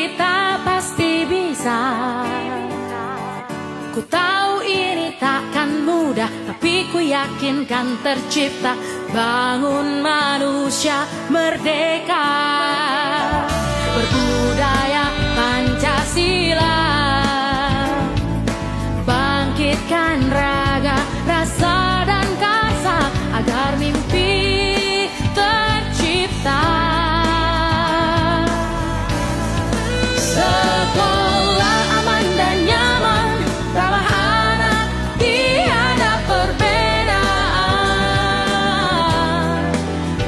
kita pasti bisa. Ku tahu ini takkan mudah, tapi ku yakin kan tercipta. Bangun manusia merdeka, berbudaya Pancasila, bangkitkan raga, rasa dan karsa agar mimpi tercipta. Sekolah aman dan nyaman, ramah anak tiada perbedaan.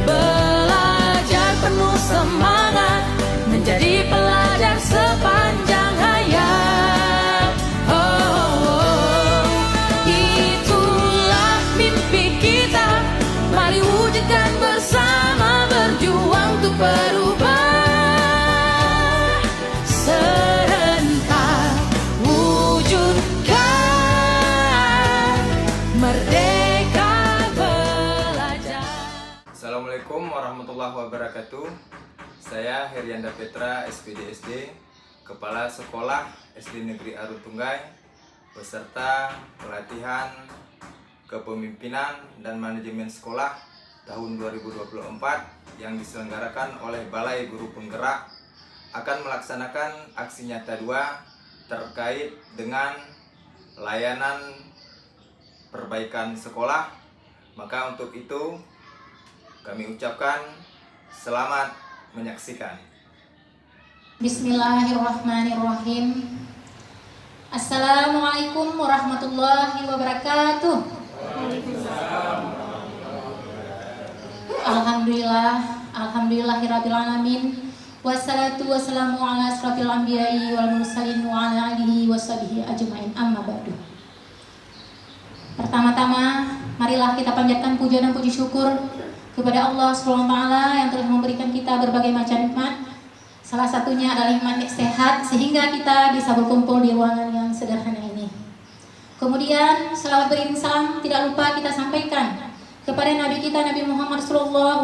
Belajar penuh semangat, menjadi pelajar sepanjang hayat. Itulah mimpi kita, mari wujudkan bersama, berjuang untuk berubah. Serentak wujudkan merdeka belajar. Assalamualaikum warahmatullahi wabarakatuh. Saya Herianda Petra, SPD SD, Kepala Sekolah SD Negeri Arun Tunggai, beserta pelatihan kepemimpinan dan manajemen sekolah tahun 2024 yang diselenggarakan oleh Balai Guru Penggerak, akan melaksanakan aksi nyata 2 terkait dengan layanan perbaikan sekolah. Maka untuk itu kami ucapkan selamat menyaksikan. Bismillahirrahmanirrahim. Assalamualaikum warahmatullahi wabarakatuh. Alhamdulillahirabbil alamin. Wassalatu wassalamu ala asrofil anbiya'i wal mursalin wa ala alihi washabihi ajmain, amma ba'du. Pertama-tama, marilah kita panjatkan puja dan puji syukur kepada Allah SWT yang telah memberikan kita berbagai macam nikmat. Salah satunya adalah nikmat sehat, sehingga kita bisa berkumpul di ruangan yang sederhana ini. Kemudian selawat beriring salam tidak lupa kita sampaikan kepada Nabi kita, Nabi Muhammad SAW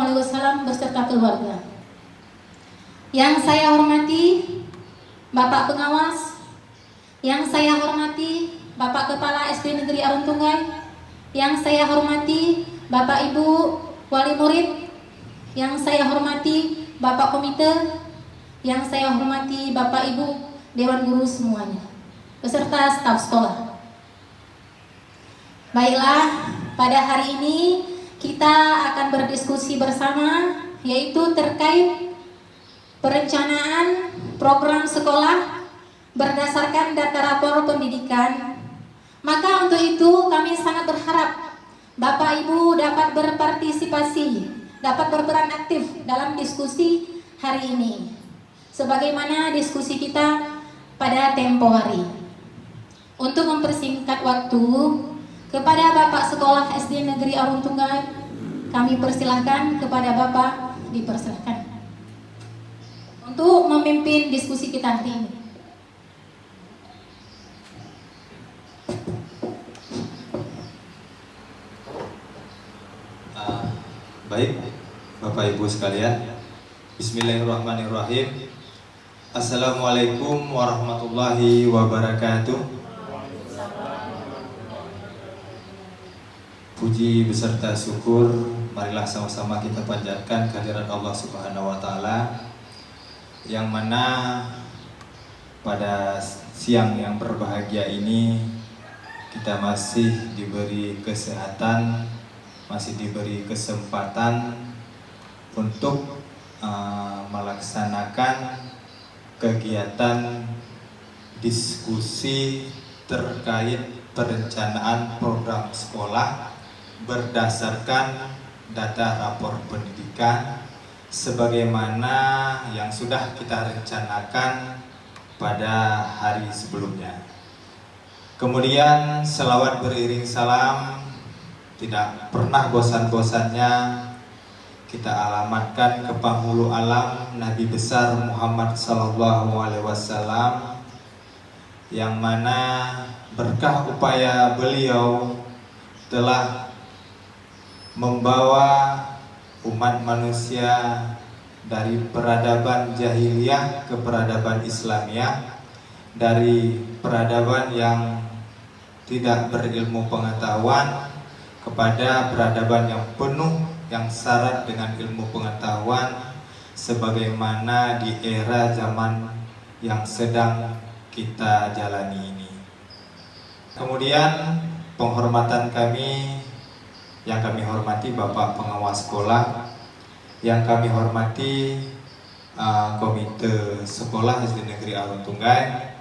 beserta keluarga. Yang saya hormati Bapak Pengawas, yang saya hormati Bapak Kepala SD Negeri Arun Tunggai, yang saya hormati Bapak Ibu Wali Murid, yang saya hormati Bapak Komite, yang saya hormati Bapak Ibu Dewan Guru semuanya, beserta staf sekolah. Baiklah, pada hari ini kita akan berdiskusi bersama, yaitu terkait perencanaan program sekolah berdasarkan data rapor pendidikan. Maka untuk itu kami sangat berharap Bapak Ibu dapat berpartisipasi, dapat berperan aktif dalam diskusi hari ini, sebagaimana diskusi kita pada tempo hari. Untuk mempersingkat waktu, kepada Bapak Sekolah SD Negeri Arun Tunggai, kami persilahkan kepada Bapak dipersilahkan untuk memimpin diskusi kita hari ini. Baik, Bapak Ibu sekalian, Bismillahirrahmanirrahim. Assalamualaikum warahmatullahi wabarakatuh. Puji beserta syukur marilah sama-sama kita panjatkan kehadirat Allah Subhanahu wa taala, yang mana pada siang yang berbahagia ini kita masih diberi kesehatan, masih diberi kesempatan untuk melaksanakan kegiatan diskusi terkait perencanaan program sekolah berdasarkan data rapor pendidikan sebagaimana yang sudah kita rencanakan pada hari sebelumnya. Kemudian selawat beriring salam tidak pernah bosan-bosannya kita alamatkan ke penghulu alam Nabi besar Muhammad SAW, yang mana berkah upaya beliau telah membawa umat manusia dari peradaban jahiliyah ke peradaban Islamiyah, dari peradaban yang tidak berilmu pengetahuan kepada peradaban yang penuh, yang syarat dengan ilmu pengetahuan, sebagaimana di era zaman yang sedang kita jalani ini. Kemudian penghormatan kami, yang kami hormati Bapak Pengawas Sekolah, yang kami hormati Komite Sekolah SD Negeri Arung Tunggai,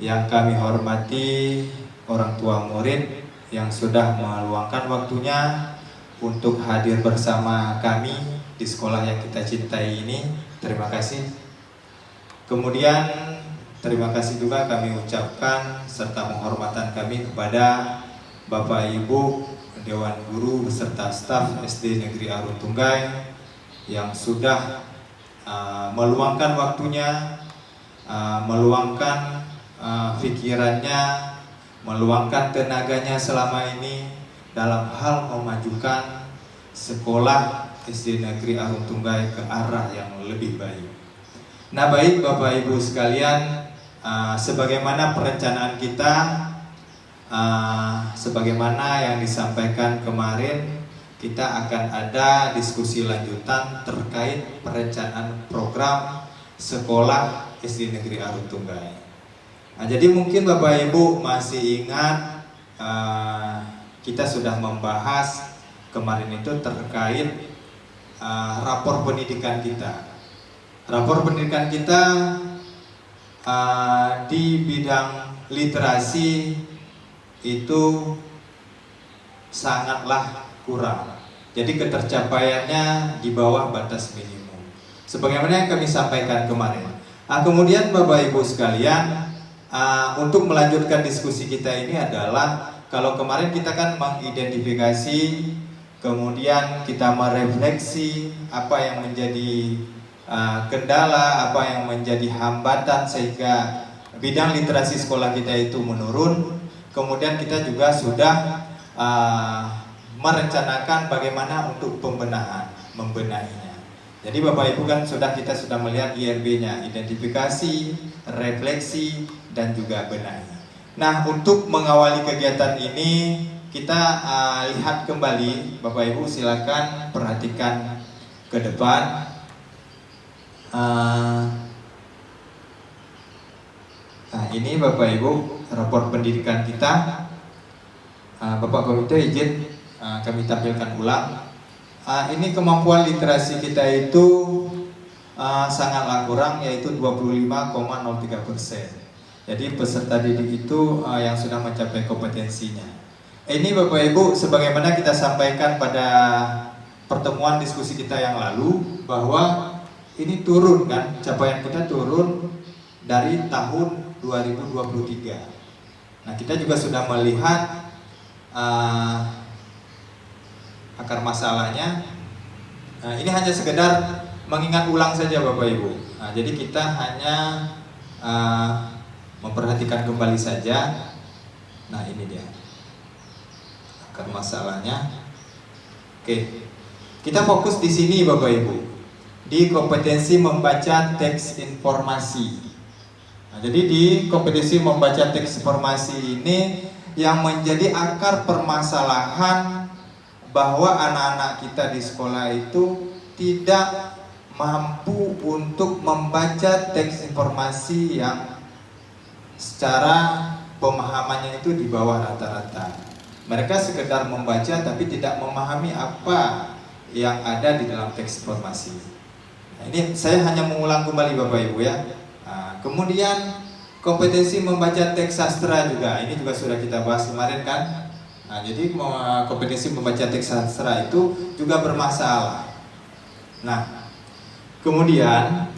yang kami hormati orang tua murid yang sudah meluangkan waktunya untuk hadir bersama kami di sekolah yang kita cintai ini. Terima kasih. Kemudian terima kasih juga kami ucapkan serta penghormatan kami kepada Bapak Ibu Dewan Guru beserta staf SD Negeri Arung Tunggai yang sudah meluangkan waktunya, meluangkan pikirannya, meluangkan tenaganya selama ini dalam hal memajukan sekolah SD Negeri Arung Tunggai ke arah yang lebih baik. Nah, baik Bapak Ibu sekalian, sebagaimana perencanaan kita, sebagaimana yang disampaikan kemarin, kita akan ada diskusi lanjutan terkait perencanaan program sekolah SD Negeri Arung Tunggai. Nah, jadi mungkin Bapak Ibu masih ingat kita sudah membahas kemarin itu terkait rapor pendidikan kita. Rapor pendidikan kita di bidang literasi itu sangatlah kurang. Jadi ketercapaiannya di bawah batas minimum. Sebagaimana yang kami sampaikan kemarin. Kemudian Bapak Ibu sekalian, untuk melanjutkan diskusi kita ini adalah, kalau kemarin kita kan mengidentifikasi, kemudian kita merefleksi apa yang menjadi kendala, apa yang menjadi hambatan sehingga bidang literasi sekolah kita itu menurun. Kemudian kita juga sudah merencanakan bagaimana untuk membenahinya. Jadi Bapak Ibu kan kita sudah melihat IRB-nya, identifikasi, refleksi, dan juga benahi. Nah, untuk mengawali kegiatan ini, kita lihat kembali, Bapak Ibu silakan perhatikan ke depan. Nah, ini Bapak Ibu rapor pendidikan kita. Bapak Komite izin kami tampilkan ulang. Ini kemampuan literasi kita itu sangatlah kurang, yaitu 25,03%. Jadi peserta didik itu yang sudah mencapai kompetensinya. Ini Bapak Ibu, sebagaimana kita sampaikan pada pertemuan diskusi kita yang lalu, bahwa ini turun kan, capaian kita turun dari tahun 2023. Nah, kita juga sudah melihat akar masalahnya. Nah, ini hanya sekedar mengingat ulang saja Bapak Ibu. Nah, jadi kita hanya memperhatikan kembali saja. Nah, ini dia akar masalahnya. Oke, kita fokus di sini Bapak Ibu, di kompetensi membaca teks informasi. Nah, jadi di kompetensi membaca teks informasi ini yang menjadi akar permasalahan bahwa anak-anak kita di sekolah itu tidak mampu untuk membaca teks informasi yang secara pemahamannya itu di bawah rata-rata. Mereka sekedar membaca tapi tidak memahami apa yang ada di dalam teks informasi. Nah, ini saya hanya mengulang kembali Bapak Ibu ya. Nah, kemudian kompetensi membaca teks sastra juga, ini juga sudah kita bahas kemarin kan. Nah, jadi kompetensi membaca teks sastra itu juga bermasalah. Nah, kemudian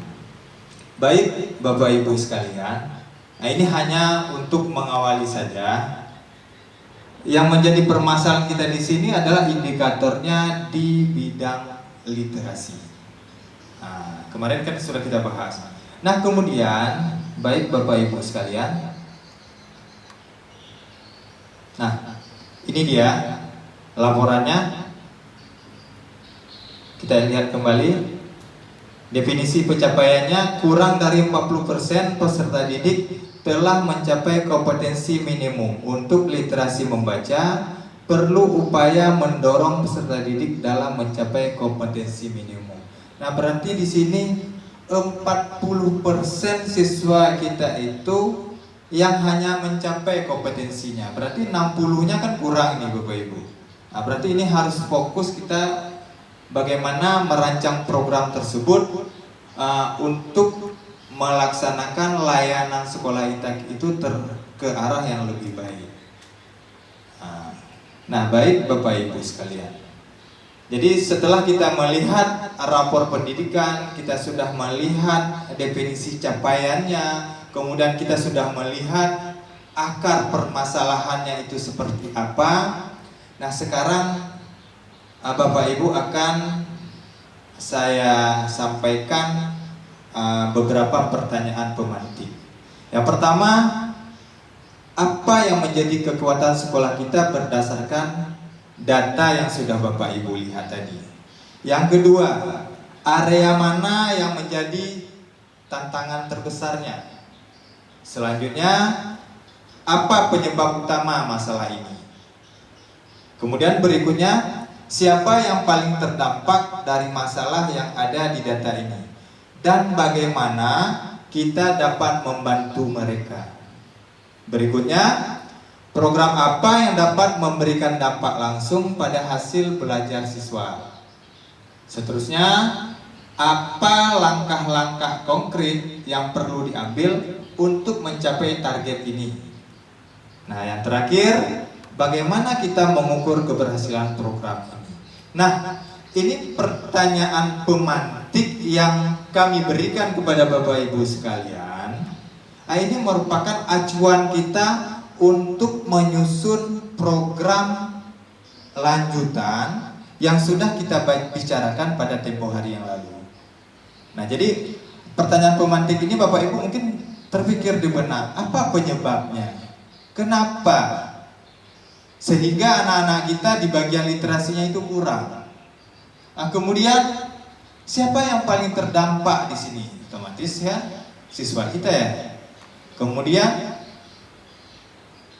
baik Bapak Ibu sekalian, nah ini hanya untuk mengawali saja. Yang menjadi permasalahan kita di sini adalah indikatornya di bidang literasi. Nah, kemarin kan sudah kita bahas. Nah, kemudian baik Bapak Ibu sekalian. Nah, ini dia laporannya. Kita lihat kembali. Definisi pencapaiannya, kurang dari 40% peserta didik telah mencapai kompetensi minimum untuk literasi membaca. Perlu upaya mendorong peserta didik dalam mencapai kompetensi minimum. Nah, berarti di sini 40% siswa kita itu yang hanya mencapai kompetensinya. Berarti 60-nya kan kurang nih Bapak Ibu. Nah, berarti ini harus fokus kita bagaimana merancang program tersebut untuk melaksanakan layanan sekolah itu ke arah yang lebih baik. Nah, baik Bapak Ibu sekalian. Jadi setelah kita melihat rapor pendidikan, kita sudah melihat definisi capaiannya, kemudian kita sudah melihat akar permasalahannya itu seperti apa. Nah, sekarang Bapak Ibu akan saya sampaikan beberapa pertanyaan pemantik. Yang pertama, apa yang menjadi kekuatan sekolah kita berdasarkan data yang sudah Bapak Ibu lihat tadi. Yang kedua, area mana yang menjadi tantangan terbesarnya. Selanjutnya, apa penyebab utama masalah ini. Kemudian berikutnya, siapa yang paling terdampak dari masalah yang ada di data ini, dan bagaimana kita dapat membantu mereka. Berikutnya, program apa yang dapat memberikan dampak langsung pada hasil belajar siswa. Seterusnya, apa langkah-langkah konkret yang perlu diambil untuk mencapai target ini. Nah, yang terakhir, bagaimana kita mengukur keberhasilan program ini. Nah, ini pertanyaan pemantik yang kami berikan kepada Bapak Ibu sekalian. Ini merupakan acuan kita untuk menyusun program lanjutan yang sudah kita bicarakan pada tempo hari yang lalu. Nah, jadi pertanyaan pemantik ini Bapak Ibu mungkin terpikir di benak, apa penyebabnya? Kenapa? Sehingga anak-anak kita di bagian literasinya itu kurang. Nah, kemudian siapa yang paling terdampak di sini? Otomatis ya siswa kita ya. Kemudian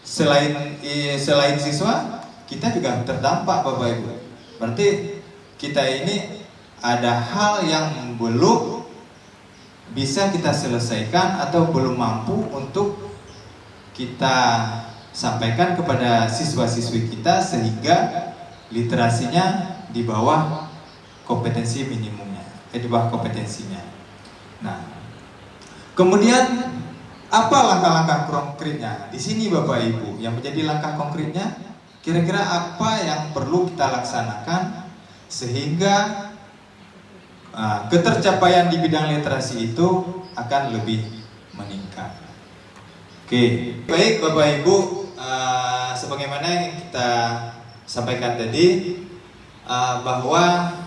selain siswa, kita juga terdampak Bapak Ibu. Berarti kita ini ada hal yang belum bisa kita selesaikan atau belum mampu untuk kita sampaikan kepada siswa-siswi kita sehingga literasinya di bawah kompetensi minimumnya, di bawah kompetensinya. Nah, kemudian apa langkah-langkah konkretnya? Di sini Bapak Ibu, yang menjadi langkah konkretnya, kira-kira apa yang perlu kita laksanakan sehingga ketercapaian di bidang literasi itu akan lebih meningkat. Oke, baik Bapak Ibu, sebagaimana yang kita sampaikan tadi, bahwa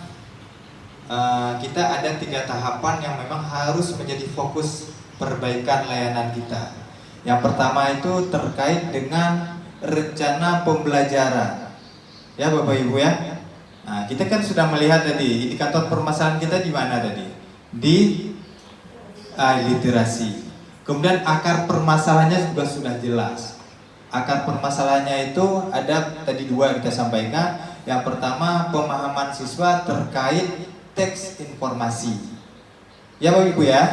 kita ada 3 tahapan yang memang harus menjadi fokus perbaikan layanan kita. Yang pertama itu terkait dengan rencana pembelajaran. Ya Bapak Ibu ya. Nah, kita kan sudah melihat tadi indikator permasalahan kita di mana tadi? Di literasi. Kemudian akar permasalahannya juga sudah jelas. Akar permasalahannya itu ada tadi 2 kita sampaikan. Yang pertama, pemahaman siswa terkait teks informasi. Ya Bapak Ibu ya.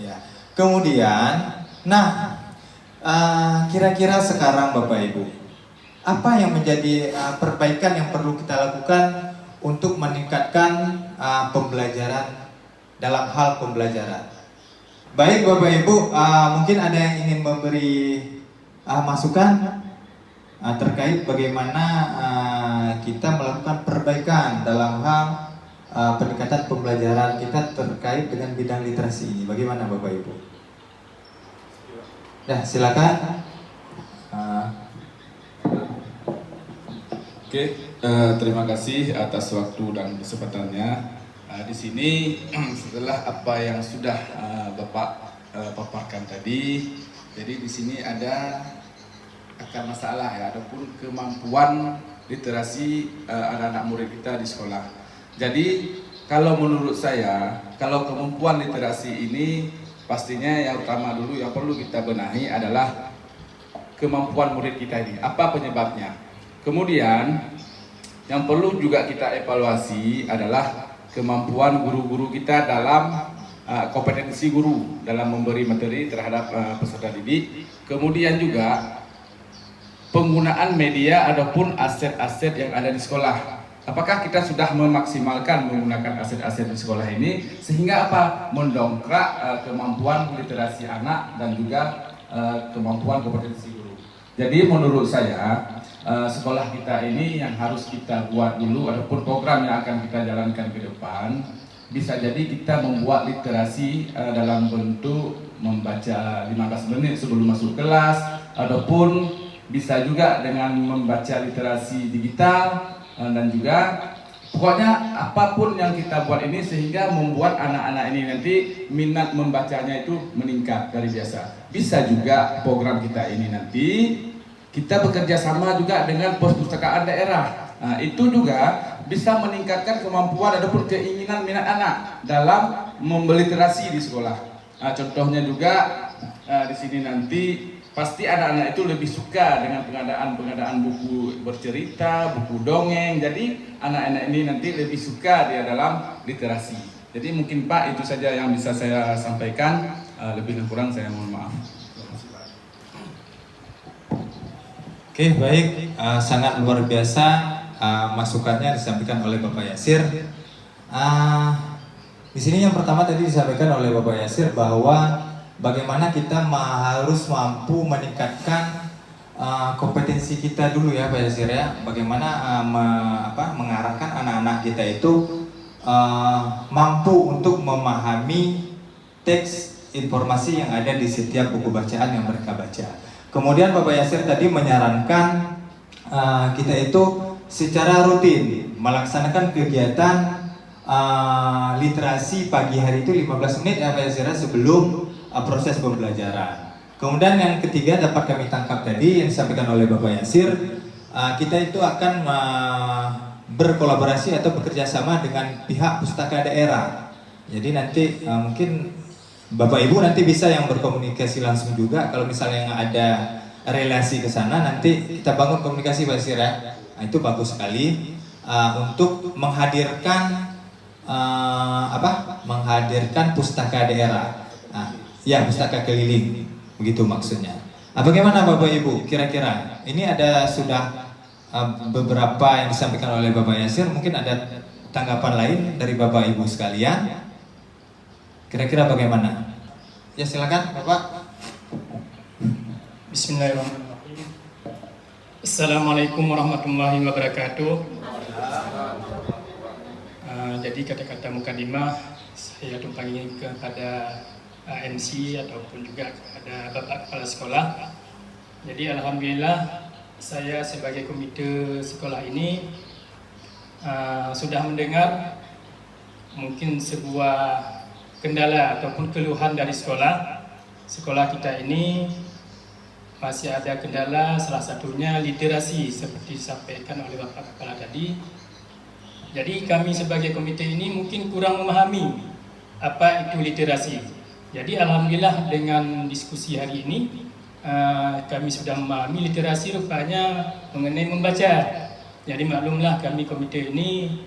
Ya. Kemudian, kira-kira sekarang Bapak Ibu, apa yang menjadi perbaikan yang perlu kita lakukan untuk meningkatkan pembelajaran dalam hal pembelajaran? Baik Bapak Ibu, mungkin ada yang ingin memberi masukan terkait bagaimana kita melakukan perbaikan dalam hal peningkatan pembelajaran kita terkait dengan bidang literasi ini. Bagaimana Bapak Ibu? Ya, silakan. Oke, terima kasih atas waktu dan kesempatannya. Di sini setelah apa yang sudah Bapak paparkan tadi, jadi di sini ada akar masalah ya, adapun kemampuan literasi anak-anak murid kita di sekolah. Jadi kalau menurut saya, kalau kemampuan literasi ini pastinya yang utama dulu yang perlu kita benahi adalah kemampuan murid kita ini. Apa penyebabnya? Kemudian yang perlu juga kita evaluasi adalah kemampuan guru-guru kita dalam kompetensi guru dalam memberi materi terhadap peserta didik. Kemudian juga penggunaan media ataupun aset-aset yang ada di sekolah. Apakah kita sudah memaksimalkan menggunakan aset-aset di sekolah ini sehingga apa? Mendongkrak kemampuan literasi anak dan juga kemampuan kompetensi guru. Jadi menurut saya sekolah kita ini yang harus kita buat dulu ataupun program yang akan kita jalankan ke depan, bisa jadi kita membuat literasi dalam bentuk membaca 15 menit sebelum masuk kelas, ataupun bisa juga dengan membaca literasi digital, dan juga pokoknya apapun yang kita buat ini sehingga membuat anak-anak ini nanti minat membacanya itu meningkat dari biasa. Bisa juga program kita ini nanti kita bekerja sama juga dengan pos pustakaan daerah. Nah, itu juga bisa meningkatkan kemampuan ataupun keinginan minat anak dalam meliterasi di sekolah. Nah, contohnya juga di sini nanti pasti anak-anak itu lebih suka dengan pengadaan buku bercerita, buku dongeng. Jadi anak-anak ini nanti lebih suka dia dalam literasi. Jadi mungkin Pak itu saja yang bisa saya sampaikan. Lebih dan kurang saya mohon maaf. Oke, baik, sangat luar biasa masukannya disampaikan oleh Bapak Yasir. Di sini yang pertama tadi disampaikan oleh Bapak Yasir bahwa bagaimana kita harus mampu meningkatkan kompetensi kita dulu ya Pak Yasir ya. Bagaimana mengarahkan anak-anak kita itu mampu untuk memahami teks informasi yang ada di setiap buku bacaan yang mereka baca. Kemudian Bapak Yasir tadi menyarankan kita itu secara rutin melaksanakan kegiatan literasi pagi hari itu 15 menit ya Pak Yasir sebelum proses pembelajaran. Kemudian yang ketiga dapat kami tangkap tadi yang disampaikan oleh Bapak Yasir, kita itu akan berkolaborasi atau bekerja sama dengan pihak pustaka daerah. Jadi nanti mungkin Bapak Ibu nanti bisa yang berkomunikasi langsung juga. Kalau misalnya yang ada relasi ke sana, nanti kita bangun komunikasi Pak Yasir ya. Nah, itu bagus sekali untuk menghadirkan menghadirkan pustaka daerah. Nah, ya pustaka keliling, begitu maksudnya. Bagaimana Bapak Ibu? Kira-kira ini ada sudah beberapa yang disampaikan oleh Bapak Yasir. Mungkin ada tanggapan lain dari Bapak Ibu sekalian. Kira-kira bagaimana? Ya silakan Bapak. Bismillahirrahmanirrahim. Assalamualaikum warahmatullahi wabarakatuh. Jadi kata-kata mukadimah saya tumpangi kepada MC ataupun juga kepada Bapak Kepala Sekolah. Jadi alhamdulillah saya sebagai komite sekolah ini sudah mendengar mungkin sebuah kendala ataupun keluhan dari sekolah kita ini masih ada kendala, salah satunya literasi seperti disampaikan oleh Bapak Kepala tadi. Jadi kami sebagai komite ini mungkin kurang memahami apa itu literasi. Jadi alhamdulillah dengan diskusi hari ini kami sudah memahami literasi rupanya mengenai membaca. Jadi maklumlah kami komite ini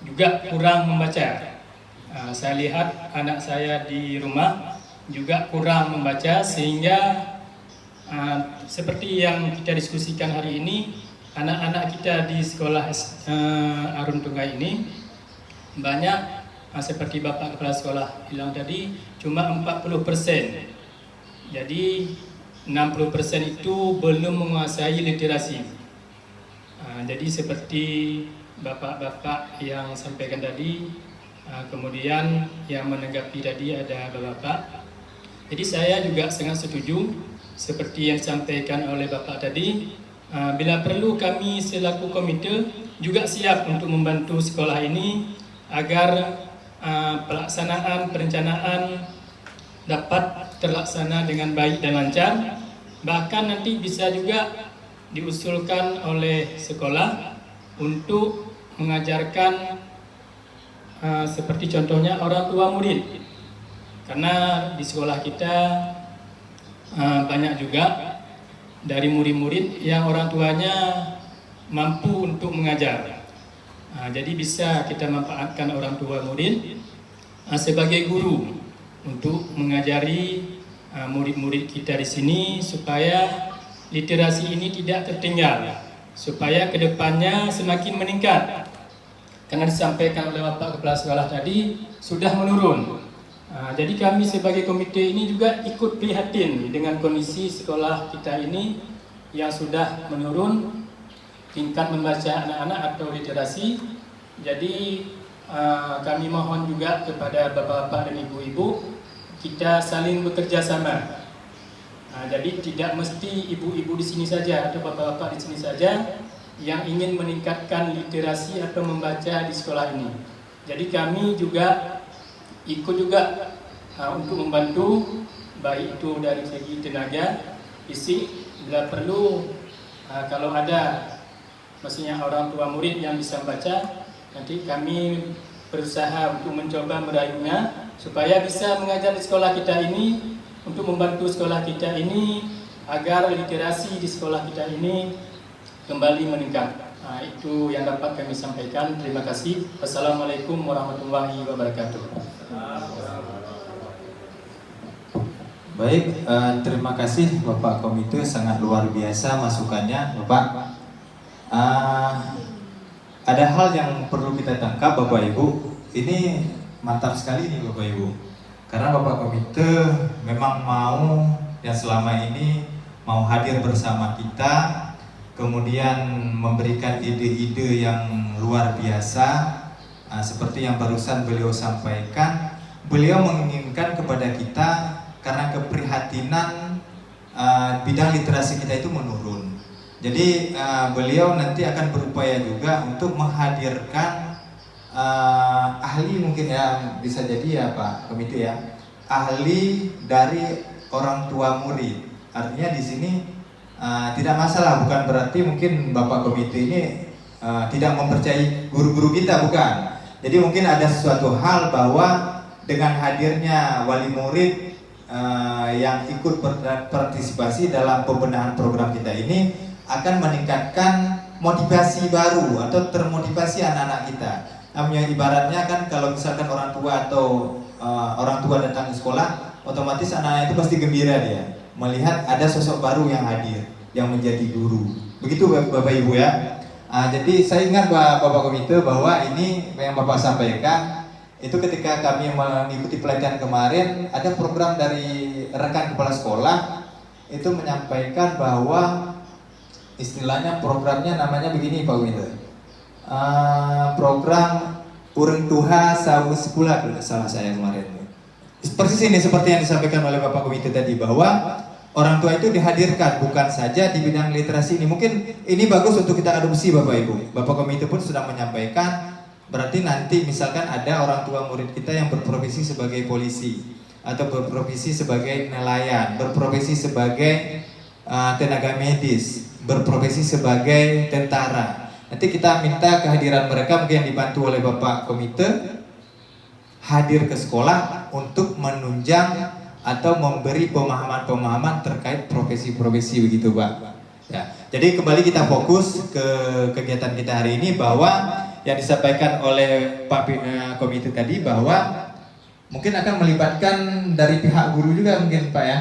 juga kurang membaca. Saya lihat anak saya di rumah juga kurang membaca sehingga seperti yang kita diskusikan hari ini, anak-anak kita di sekolah Arun Tunggai ini banyak seperti Bapak Kepala Sekolah bilang tadi cuma 40%. Jadi 60% itu belum menguasai literasi. Jadi seperti Bapak-bapak yang sampaikan tadi, kemudian yang menanggapi tadi ada Bapak. Jadi saya juga sangat setuju seperti yang disampaikan oleh Bapak tadi. Bila perlu kami selaku komite juga siap untuk membantu sekolah ini agar pelaksanaan perencanaan dapat terlaksana dengan baik dan lancar. Bahkan nanti bisa juga diusulkan oleh sekolah untuk mengajarkan seperti contohnya orang tua murid. Karena di sekolah kita banyak juga dari murid-murid yang orang tuanya mampu untuk mengajar. Jadi bisa kita manfaatkan orang tua murid sebagai guru untuk mengajari murid-murid kita di sini supaya literasi ini tidak tertinggal, supaya kedepannya semakin meningkat. Karena disampaikan oleh Bapak Kepala Sekolah tadi sudah menurun. Jadi kami sebagai komite ini juga ikut prihatin dengan kondisi sekolah kita ini yang sudah menurun tingkat membaca anak-anak atau literasi. Jadi kami mohon juga kepada bapak-bapak dan ibu-ibu kita saling bekerja sama. Jadi tidak mesti ibu-ibu di sini saja atau bapak-bapak di sini saja yang ingin meningkatkan literasi atau membaca di sekolah ini. Jadi kami juga ikut juga untuk membantu, baik itu dari segi tenaga, fisik, bila perlu kalau ada maksudnya orang tua murid yang bisa membaca, nanti kami berusaha untuk mencoba merayunya supaya bisa mengajar di sekolah kita ini, untuk membantu sekolah kita ini agar literasi di sekolah kita ini kembali meningkat. Itu yang dapat kami sampaikan. Terima kasih. Wassalamualaikum warahmatullahi wabarakatuh. Baik, terima kasih Bapak Komite, sangat luar biasa masukannya Bapak. Ada hal yang perlu kita tangkap Bapak Ibu. Ini mantap sekali nih Bapak Ibu. Karena Bapak Komite memang mau yang selama ini mau hadir bersama kita, kemudian memberikan ide-ide yang luar biasa. Seperti yang barusan beliau sampaikan, beliau menginginkan kepada kita karena keprihatinan bidang literasi kita itu menurun. Jadi beliau nanti akan berupaya juga untuk menghadirkan ahli, mungkin ya bisa jadi ya Pak Komite ya, ahli dari orang tua murid. Artinya di sini tidak masalah, bukan berarti mungkin Bapak Komite ini tidak mempercayai guru-guru kita, bukan. Jadi mungkin ada sesuatu hal bahwa dengan hadirnya wali murid yang ikut berpartisipasi dalam pembenahan program kita ini akan meningkatkan motivasi baru atau termotivasi anak-anak kita. Namanya ibaratnya kan kalau misalkan orang tua atau orang tua datang ke sekolah, otomatis anak-anak itu pasti gembira dia melihat ada sosok baru yang hadir, yang menjadi guru. Begitu Bapak Ibu ya. Jadi saya ingat Bapak Komite bahwa ini yang Bapak sampaikan itu ketika kami mengikuti pelatihan kemarin, ada program dari rekan kepala sekolah itu menyampaikan bahwa istilahnya programnya namanya begini Pak Komite. Program Urang Tuha Sawu Sekolah, kalau salah saya kemarin. Persis ini seperti yang disampaikan oleh Bapak Komite tadi, bahwa orang tua itu dihadirkan bukan saja di bidang literasi ini. Mungkin ini bagus untuk kita adopsi Bapak Ibu. Bapak Komite pun sudah menyampaikan, berarti nanti misalkan ada orang tua murid kita yang berprofesi sebagai polisi, atau berprofesi sebagai nelayan, berprofesi sebagai tenaga medis, berprofesi sebagai tentara. Nanti kita minta kehadiran mereka, mungkin yang dibantu oleh Bapak Komite, hadir ke sekolah untuk menunjang atau memberi pemahaman-pemahaman terkait profesi-profesi, begitu Pak. Ya, jadi kembali kita fokus ke kegiatan kita hari ini, bahwa yang disampaikan oleh Pak Komite tadi bahwa mungkin akan melibatkan dari pihak guru juga mungkin Pak ya.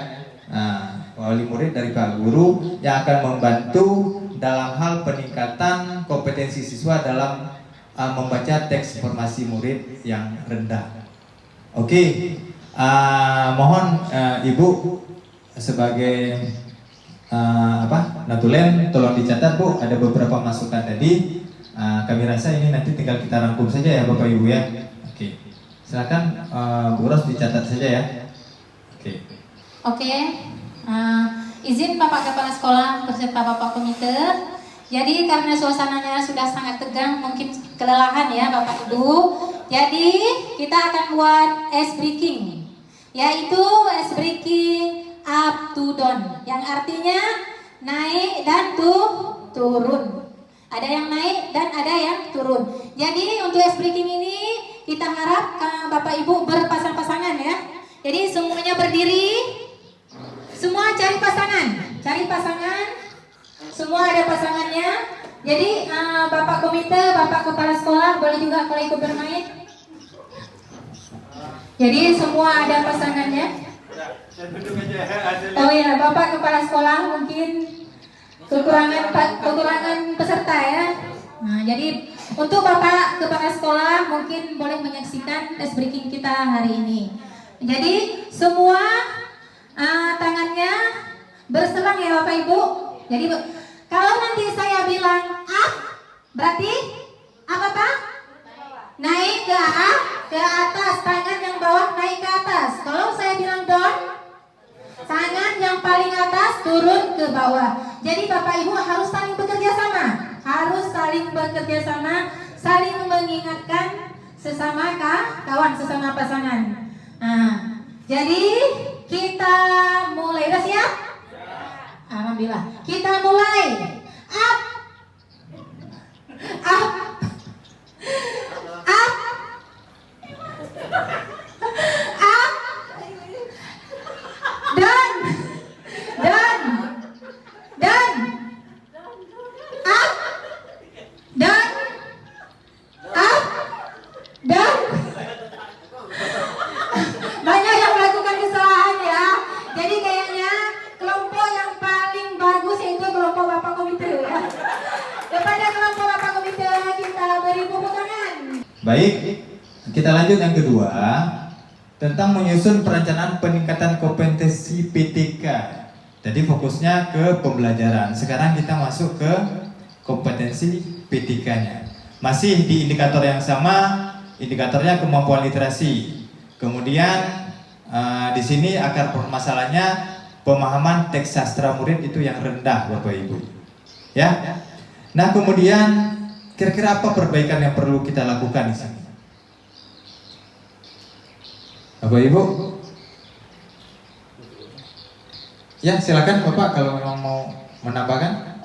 Wali murid dari pihak guru yang akan membantu dalam hal peningkatan kompetensi siswa dalam membaca teks informasi murid yang rendah. Oke. Mohon Ibu sebagai Natulen tolong dicatat Bu, ada beberapa masukan tadi. Kami rasa ini nanti tinggal kita rangkum saja ya Bapak Ibu ya. Oke. Silakan Bu Ros dicatat saja ya. Oke. Izin Bapak Kepala Sekolah beserta Bapak Komite. Jadi karena suasananya sudah sangat tegang, mungkin kelelahan ya Bapak Ibu. Jadi kita akan buat ice breaking, yaitu ice breaking up to down, yang artinya naik dan turun. Ada yang naik dan ada yang turun. Jadi untuk ice breaking ini kita harap Bapak Ibu berpasang-pasangan ya. Jadi semuanya berdiri, semua cari pasangan, semua ada pasangannya. Jadi Bapak komite, Bapak kepala sekolah boleh juga kalau ikut bermain. Jadi semua ada pasangannya. Oh ya, Bapak kepala sekolah mungkin kekurangan peserta ya. Nah, jadi untuk Bapak kepala sekolah mungkin boleh menyaksikan tes breaking kita hari ini. Jadi semua tangannya berselang ya Bapak Ibu. Jadi kalau nanti saya bilang up, berarti apa Pak? Naik ke atas, tangan yang bawah naik ke atas. Kalau saya bilang down, tangan yang paling atas turun ke bawah. Jadi Bapak Ibu harus saling bekerja sama, saling mengingatkan sesama kawan, sesama pasangan. Nah, jadi kita mulai. Udah siap? Alhamdulillah. Kita mulai. Up, up, up, up, down, down, down, up, down, up, down. Banyak yang melakukan kesalahan ya. Jadi kayaknya kelompok yang paling bagus yaitu kelompok Bapak Komite ya. Kepada kelompok Bapak Komite kita beri tepuk tangan. Baik, kita lanjut yang kedua tentang menyusun perencanaan peningkatan kompetensi PTK. Jadi fokusnya ke pembelajaran. Sekarang kita masuk ke kompetensi PTK-nya. Masih di indikator yang sama, indikatornya kemampuan literasi. Kemudian di sini akar permasalahannya pemahaman teks sastra murid itu yang rendah Bapak Ibu. Ya. Nah, kemudian kira-kira apa perbaikan yang perlu kita lakukan di sini? Bapak Ibu? Ya, silakan Bapak kalau memang mau menambahkan.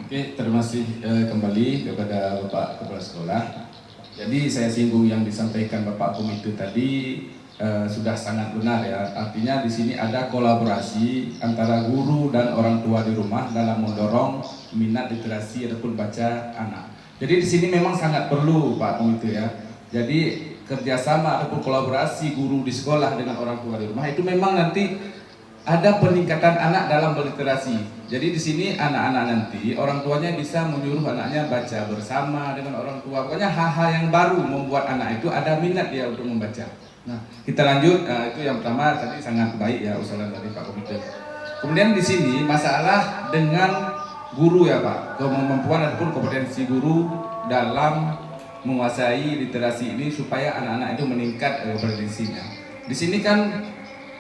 Oke, terima kasih kembali kepada Bapak Kepala Sekolah. Jadi saya singgung yang disampaikan Bapak Komite tadi sudah sangat benar ya. Artinya di sini ada kolaborasi antara guru dan orang tua di rumah dalam mendorong minat literasi ataupun baca anak. Jadi di sini memang sangat perlu Pak Komite ya. Jadi kerjasama ataupun kolaborasi guru di sekolah dengan orang tua di rumah itu memang nanti ada peningkatan anak dalam berliterasi. Jadi di sini anak-anak nanti orang tuanya bisa menyuruh anaknya baca bersama dengan orang tua. Pokoknya hal-hal yang baru membuat anak itu ada minat dia untuk membaca. Nah, kita lanjut. Itu yang pertama tadi sangat baik ya usulan dari Pak Komite. Kemudian di sini masalah dengan guru ya Pak, kemampuan ataupun kompetensi guru dalam menguasai literasi ini supaya anak-anak itu meningkat kompetensinya. Di sini kan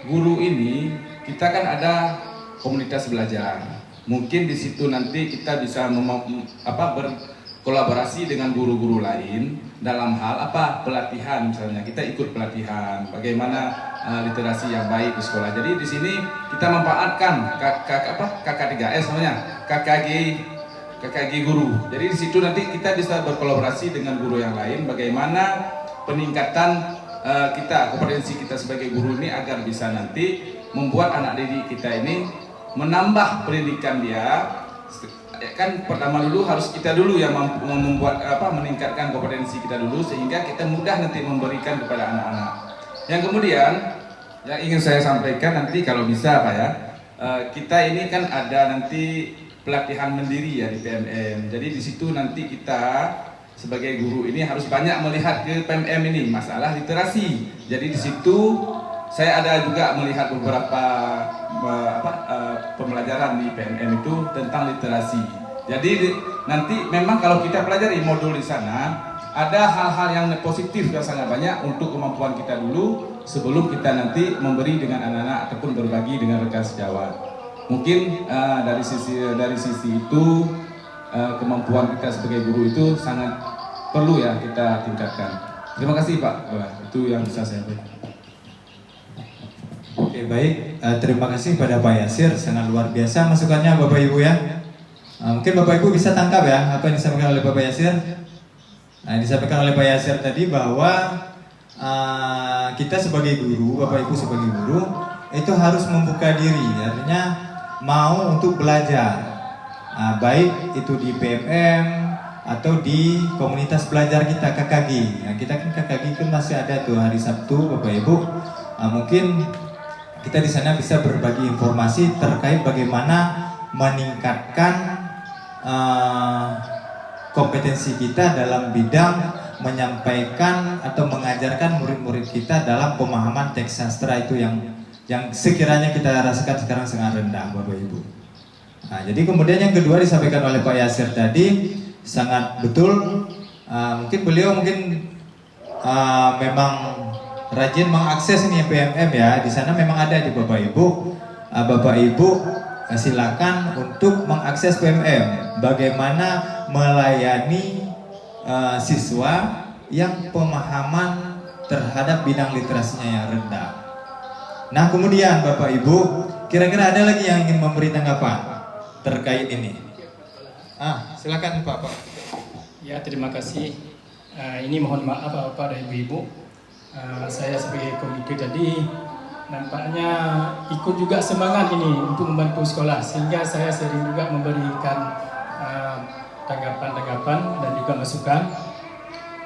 guru ini kita kan ada komunitas belajar. Mungkin di situ nanti kita bisa berkolaborasi dengan guru-guru lain dalam hal pelatihan, misalnya kita ikut pelatihan bagaimana literasi yang baik di sekolah. Jadi di sini kita memanfaatkan KK3S namanya, KKG guru. Jadi di situ nanti kita bisa berkolaborasi dengan guru yang lain bagaimana peningkatan kita kompetensi kita sebagai guru ini agar bisa nanti membuat anak didik kita ini menambah pendidikan dia. Kan pertama dulu harus kita dulu yang membuat meningkatkan kompetensi kita dulu sehingga kita mudah nanti memberikan kepada anak-anak. Yang kemudian yang ingin saya sampaikan nanti kalau bisa Pak ya, kita ini kan ada nanti pelatihan mandiri ya di PMM. Jadi di situ nanti kita sebagai guru ini harus banyak melihat ke PMM ini masalah literasi. Jadi di situ saya ada juga melihat beberapa pembelajaran di PMM itu tentang literasi. Jadi nanti memang kalau kita pelajari modul di sana ada hal-hal yang positif yang sangat banyak untuk kemampuan kita dulu sebelum kita nanti memberi dengan anak-anak ataupun berbagi dengan rekan sejawat. Mungkin dari sisi itu kemampuan kita sebagai guru itu sangat perlu ya kita tingkatkan. Terima kasih Pak. Itu yang bisa saya berikan. Oke, baik, terima kasih pada Pak Yasir, sangat luar biasa masukannya Bapak Ibu ya. Mungkin Bapak Ibu bisa tangkap ya apa yang disampaikan oleh Bapak Yasir. Nah, disampaikan oleh Pak Yasir tadi bahwa kita sebagai guru, Bapak Ibu sebagai guru itu harus membuka diri, artinya mau untuk belajar, baik itu di PMM atau di komunitas belajar kita KKG. Nah, kita kan KKG kan masih ada tuh hari Sabtu, Bapak Ibu. Mungkin kita di sana bisa berbagi informasi terkait bagaimana meningkatkan kompetensi kita dalam bidang menyampaikan atau mengajarkan murid-murid kita dalam pemahaman teks sastra itu yang sekiranya kita rasakan sekarang sangat rendah, Bapak Ibu. Nah, jadi kemudian yang kedua disampaikan oleh Pak Yasir tadi sangat betul. Mungkin beliau memang rajin mengakses ini PMM ya. Di sana memang ada di Bapak Ibu. Bapak Ibu silakan untuk mengakses PMM. Bagaimana melayani siswa yang pemahaman terhadap bidang literasinya yang rendah. Nah, kemudian Bapak Ibu, kira-kira ada lagi yang ingin memberi tanggapan terkait ini? Silakan Pak. Ya, terima kasih. Ini mohon maaf Bapak dan Ibu-ibu. Saya sebagai komite tadi nampaknya ikut juga semangat ini untuk membantu sekolah, sehingga saya sering juga memberikan tanggapan-tanggapan dan juga masukan.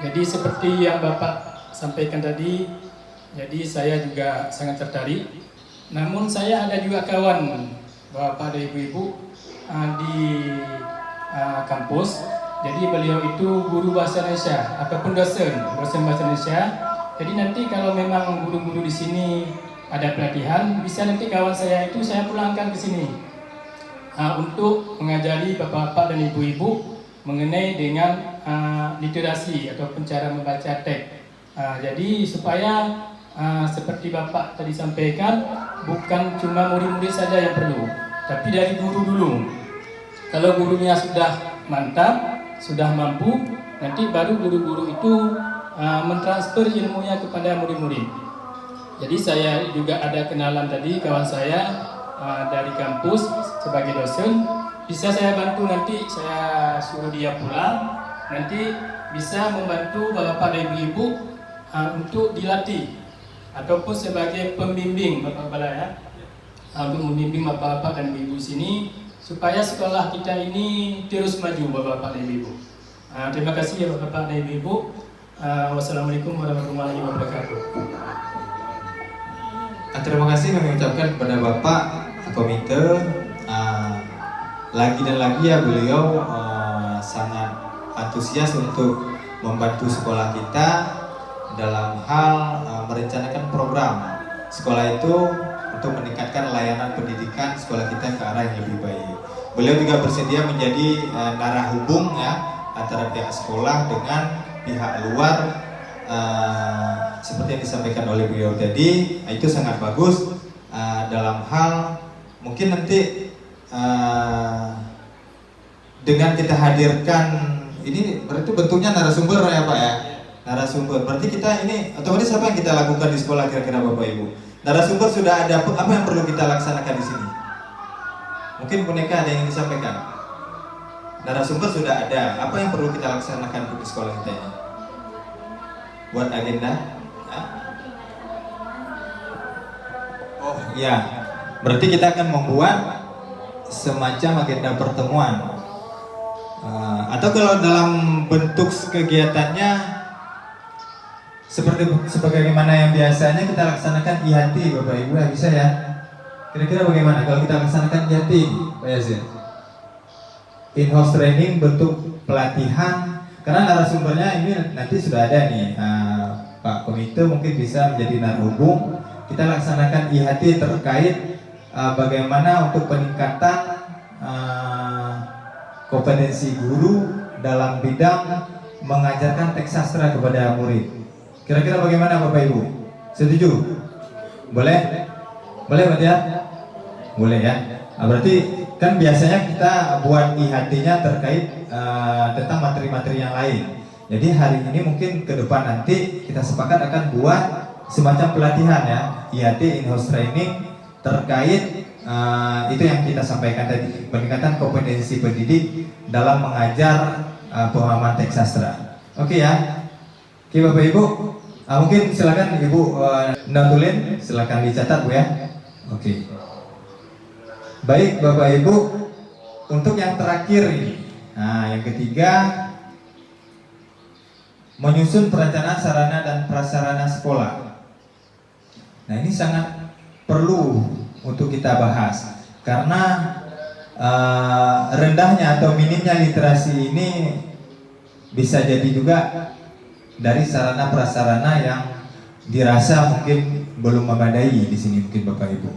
Jadi seperti yang Bapak sampaikan tadi, jadi saya juga sangat tertarik. Namun saya ada juga kawan Bapak dan Ibu-ibu di kampus. Jadi beliau itu guru bahasa Indonesia ataupun dosen bahasa Indonesia. Jadi nanti kalau memang guru-guru di sini ada pelatihan, bisa nanti kawan saya itu saya pulangkan ke sini untuk mengajari bapak-bapak dan ibu-ibu mengenai dengan literasi ataupun cara membaca teks. Jadi supaya seperti bapak tadi sampaikan, bukan cuma murid-murid saja yang perlu, tapi dari guru dulu. Kalau gurunya sudah mantap, sudah mampu, nanti baru guru-guru itu mentransfer ilmunya kepada murid-murid. Jadi saya juga ada kenalan tadi kawan saya dari kampus sebagai dosen, bisa saya bantu, nanti saya suruh dia pulang, nanti bisa membantu bapak dan ibu untuk dilatih ataupun sebagai pembimbing bapak-bapak ya, untuk membimbing bapak-bapak dan ibu sini supaya sekolah kita ini terus maju bapak-bapak dan ibu. Terima kasih ya bapak dan ibu. Wassalamualaikum warahmatullahi wabarakatuh. Terima kasih kami ucapkan kepada Bapak komite. Lagi dan lagi ya beliau sangat antusias untuk membantu sekolah kita dalam hal merencanakan program sekolah itu untuk meningkatkan layanan pendidikan sekolah kita ke arah yang lebih baik. Beliau juga bersedia menjadi narah hubung ya antara pihak sekolah dengan pihak luar, seperti yang disampaikan oleh beliau tadi. Itu sangat bagus dalam hal mungkin nanti dengan kita hadirkan ini berarti bentuknya narasumber ya Pak ya, narasumber. Berarti kita ini otomatis apa yang kita lakukan di sekolah kira-kira Bapak Ibu? Narasumber sudah ada, apa yang perlu kita laksanakan di sini? Mungkin boneka ada yang ingin disampaikan. Narasumber sudah ada, apa yang perlu kita laksanakan di sekolah kita ini? Buat agenda? Oh ya, berarti kita akan membuat semacam agenda pertemuan. Atau kalau dalam bentuk kegiatannya seperti sebagaimana yang biasanya kita laksanakan IHT Bapak Ibu ya, bisa ya? Kira-kira bagaimana kalau kita laksanakan IHT Pak Yazid? In-house training bentuk pelatihan, karena narasumbernya ini nanti sudah ada nih, Pak Komite mungkin bisa menjadi narhubung. Kita laksanakan IHT terkait bagaimana untuk peningkatan kompetensi guru dalam bidang mengajarkan teks sastra kepada murid. Kira-kira bagaimana Bapak Ibu? Setuju? Boleh? Boleh Pak ya? Boleh ya? Berarti kan biasanya kita buat IHT-nya terkait tentang materi-materi yang lain. Jadi hari ini mungkin ke depan nanti kita sepakat akan buat semacam pelatihan ya, IHT in-house training terkait itu yang kita sampaikan tadi, peningkatan kompetensi pendidik dalam mengajar pemahaman teks sastra. Oke ya. Oke Bapak Ibu, mungkin silakan Ibu notulin, silakan dicatat Bu ya. Oke. Baik Bapak Ibu, untuk yang terakhir ini, nah yang ketiga, menyusun perencanaan sarana dan prasarana sekolah. Nah ini sangat perlu untuk kita bahas karena rendahnya atau minimnya literasi ini bisa jadi juga dari sarana prasarana yang dirasa mungkin belum memadai di sini mungkin Bapak Ibu.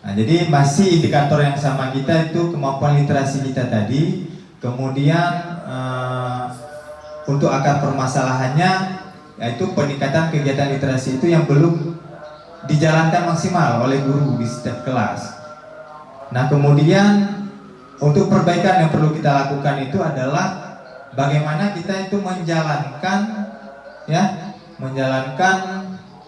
Nah, jadi masih indikator yang sama kita itu kemampuan literasi kita tadi, kemudian untuk akar permasalahannya yaitu peningkatan kegiatan literasi itu yang belum dijalankan maksimal oleh guru di setiap kelas. Nah kemudian untuk perbaikan yang perlu kita lakukan itu adalah bagaimana kita itu menjalankan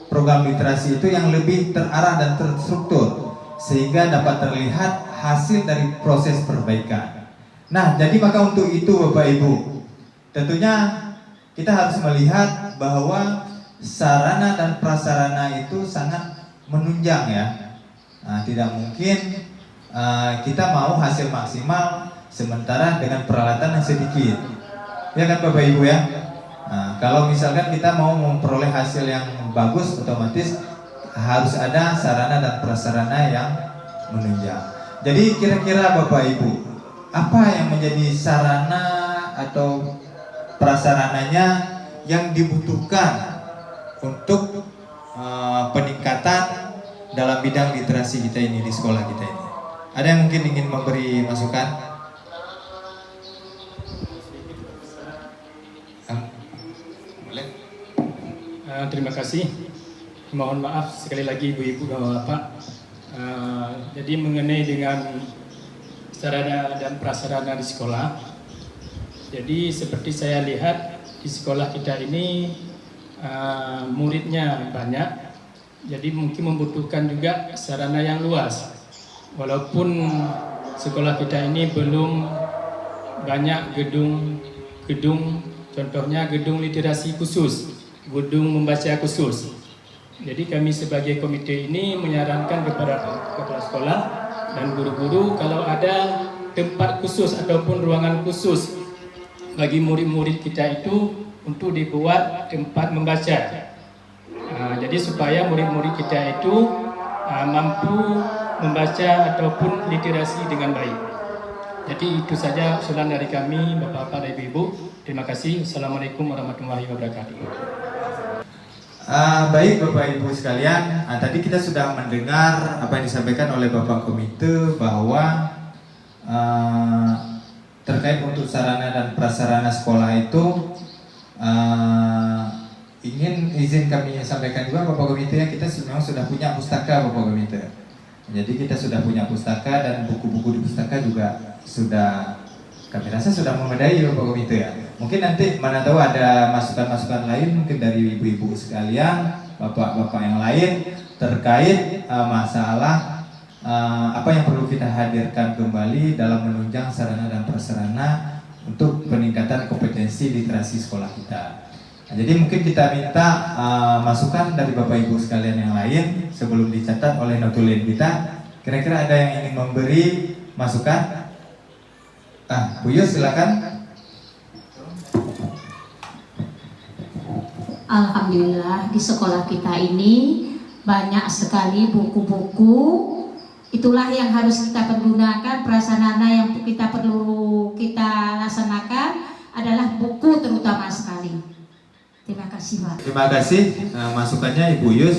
program literasi itu yang lebih terarah dan terstruktur sehingga dapat terlihat hasil dari proses perbaikan. Nah jadi maka untuk itu Bapak Ibu, tentunya kita harus melihat bahwa sarana dan prasarana itu sangat menunjang ya. Nah, tidak mungkin kita mau hasil maksimal sementara dengan peralatan yang sedikit. Ya kan Bapak Ibu ya. Nah, kalau misalkan kita mau memperoleh hasil yang bagus, otomatis harus ada sarana dan prasarana yang menunjang. Jadi kira-kira Bapak Ibu, apa yang menjadi sarana atau prasarananya yang dibutuhkan untuk peningkatan dalam bidang literasi kita ini di sekolah kita ini? Ada yang mungkin ingin memberi masukan? Boleh? Terima kasih. Mohon maaf sekali lagi Ibu-Ibu, Bapak-Bapak. Jadi mengenai dengan sarana dan prasarana di sekolah. Jadi seperti saya lihat di sekolah kita ini muridnya banyak. Jadi mungkin membutuhkan juga sarana yang luas. Walaupun sekolah kita ini belum banyak gedung, contohnya gedung literasi khusus, gedung membaca khusus. Jadi kami sebagai komite ini menyarankan kepada kepala sekolah dan guru-guru kalau ada tempat khusus ataupun ruangan khusus bagi murid-murid kita itu untuk dibuat tempat membaca. Jadi supaya murid-murid kita itu mampu membaca ataupun literasi dengan baik. Jadi itu saja usulan dari kami, Bapak-Bapak dan Ibu-Ibu. Terima kasih. Assalamualaikum warahmatullahi wabarakatuh. Baik Bapak Ibu sekalian, tadi kita sudah mendengar apa yang disampaikan oleh Bapak Komite bahwa terkait untuk sarana dan prasarana sekolah itu izin kami sampaikan juga Bapak Komite ya, kita memang sudah punya pustaka Bapak Komite. Jadi kita sudah punya pustaka dan buku-buku di pustaka juga sudah kami rasa sudah memadai Bapak Komite ya. Mungkin nanti mana tahu ada masukan-masukan lain mungkin dari ibu-ibu sekalian, bapak-bapak yang lain terkait masalah apa yang perlu kita hadirkan kembali dalam menunjang sarana dan prasarana untuk peningkatan kompetensi literasi sekolah kita. Nah, jadi mungkin kita minta masukan dari bapak ibu sekalian yang lain sebelum dicatat oleh notulin kita. Kira-kira ada yang ingin memberi masukan? Bu Yus silakan. Alhamdulillah di sekolah kita ini banyak sekali buku-buku. Itulah yang harus kita pergunakan. Prasarana yang kita perlu kita laksanakan adalah buku terutama sekali. Terima kasih Pak. Terima kasih masukannya Ibu Yus.